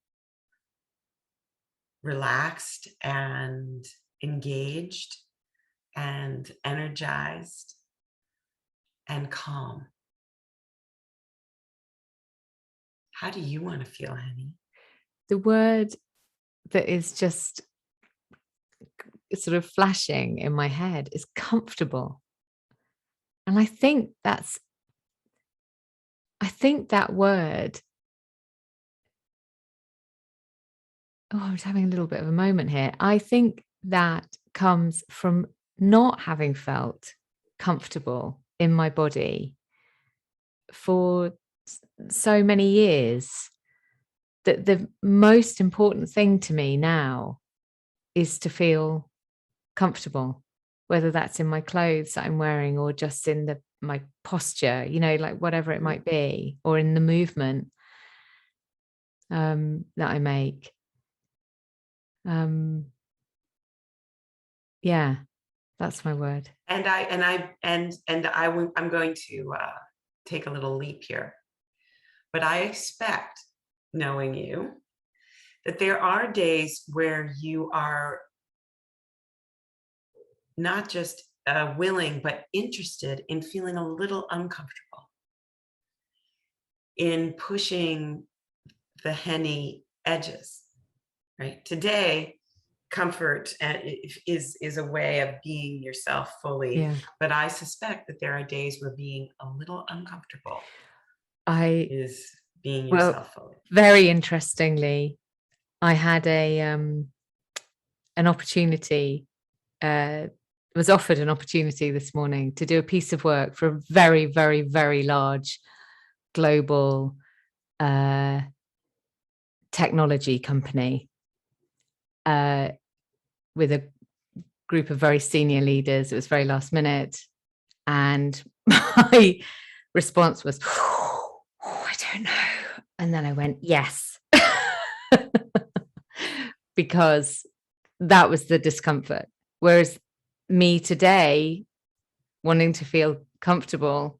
relaxed and engaged and energized and calm. How do you want to feel, Henny? The word that is just sort of flashing in my head is comfortable. And I think that word, I was having a little bit of a moment here. I think that comes from not having felt comfortable in my body for so many years, that the most important thing to me now is to feel comfortable, whether that's in my clothes that I'm wearing or just in my posture, like whatever it might be, or in the movement that I make. Yeah, that's my word. And I'm going to take a little leap here, but I expect, knowing you, that there are days where you are not just willing, but interested in feeling a little uncomfortable, in pushing the henny edges, right? Today, comfort is a way of being yourself fully. Yeah. But I suspect that there are days where being a little uncomfortable is being yourself fully. Very interestingly, I had an opportunity, was offered an opportunity this morning to do a piece of work for a very, very, very large global technology company, with a group of very senior leaders. It was very last minute. And my response was, oh, I don't know. And then I went, yes. Because that was the discomfort. Whereas me today, wanting to feel comfortable,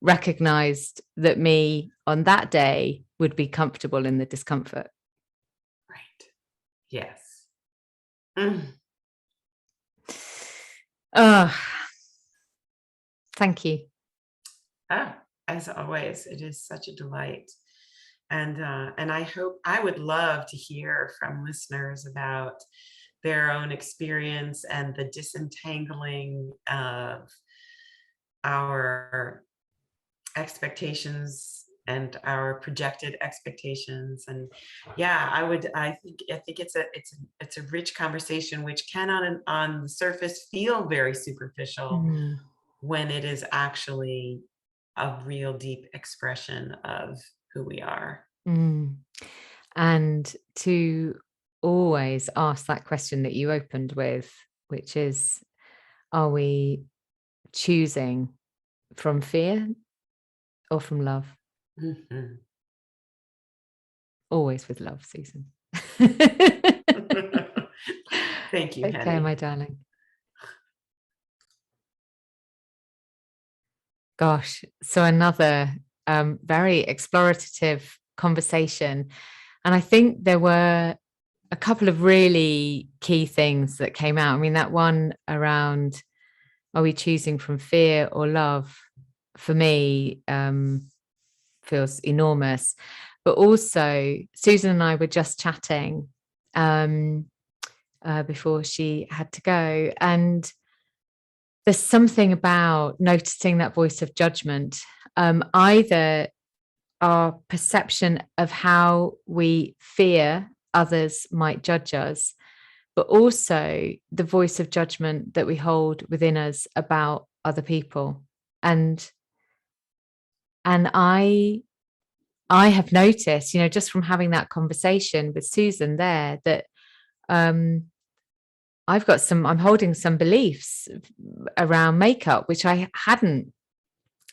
recognized that me on that day would be comfortable in the discomfort. Right. Yes. Mm. Thank you. As always, it is such a delight. And I would love to hear from listeners about their own experience and the disentangling of our expectations and our projected expectations. And yeah, I think it's a rich conversation, which can on the surface feel very superficial, when it is actually a real deep expression of who we are. And to always ask that question that you opened with, which is, are we choosing from fear or from love? Mm-hmm. Always with love, Susan. Thank you, Okay, Henny. my darling. Gosh, so another very explorative conversation. And I think there were a couple of really key things that came out. I mean, that one around, are we choosing from fear or love? For me, feels enormous. But also, Susan and I were just chatting before she had to go. And there's something about noticing that voice of judgment, either our perception of how we fear others might judge us, but also the voice of judgment that we hold within us about other people. And I have noticed, just from having that conversation with Susan there, that I'm holding some beliefs around makeup, which I hadn't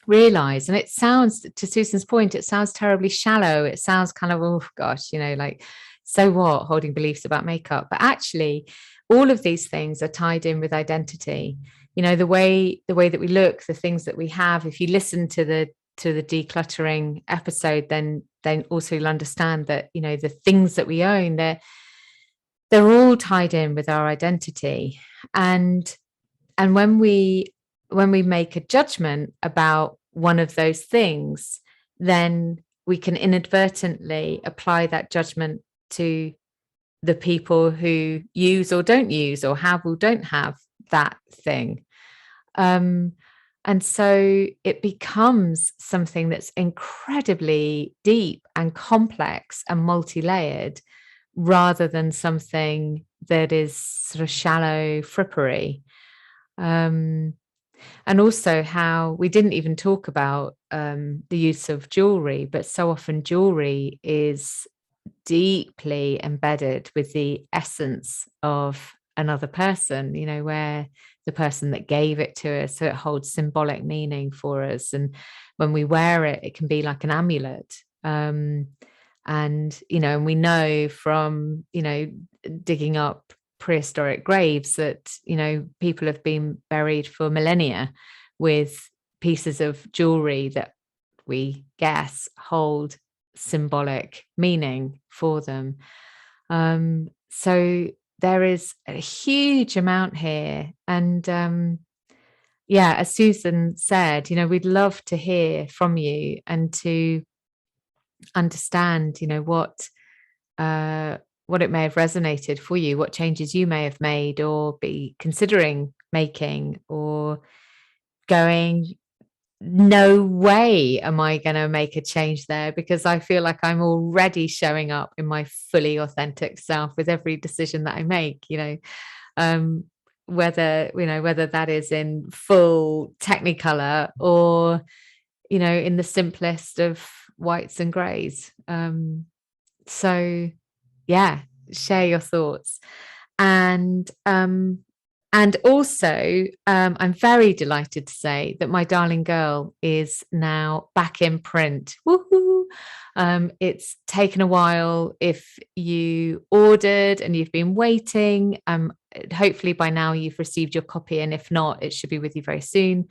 realized. And it sounds, to Susan's point, it sounds terribly shallow. It sounds kind of, oh gosh, like, so what, holding beliefs about makeup? But actually, all of these things are tied in with identity. The way that we look, the things that we have. If you listen to the decluttering episode, then also you'll understand that, the things that we own, they're all tied in with our identity. And when we make a judgment about one of those things, then we can inadvertently apply that judgment to the people who use or don't use, or have or don't have that thing. And so it becomes something that's incredibly deep and complex and multi-layered, rather than something that is sort of shallow frippery. And also how we didn't even talk about the use of jewelry, but so often jewelry is deeply embedded with the essence of another person, you know, where the person that gave it to us, so it holds symbolic meaning for us. And when we wear it, it can be like an amulet. And, you know, and we know from, you know, digging up prehistoric graves that, you know, people have been buried for millennia with pieces of jewelry that we guess hold symbolic meaning for them. So there is a huge amount here. And yeah, as Susan said, you know, we'd love to hear from you and to understand, you know, what it may have resonated for you, what changes you may have made or be considering making, or going, no way am I going to make a change there, because I feel like I'm already showing up in my fully authentic self with every decision that I make, you know, whether that is in full technicolor or, you know, in the simplest of whites and grays. So yeah, share your thoughts. And also, I'm very delighted to say that My Darling Girl is now back in print. Woohoo! It's taken a while. If you ordered and you've been waiting, hopefully by now you've received your copy, and if not, it should be with you very soon.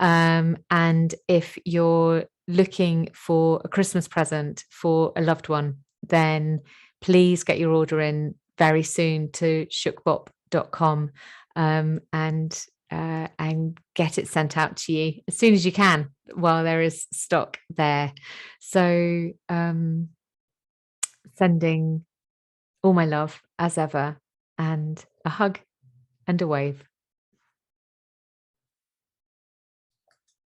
And if you're looking for a Christmas present for a loved one, then please get your order in very soon to shookbop.com. And get it sent out to you as soon as you can while there is stock there. So sending all my love as ever, and a hug and a wave.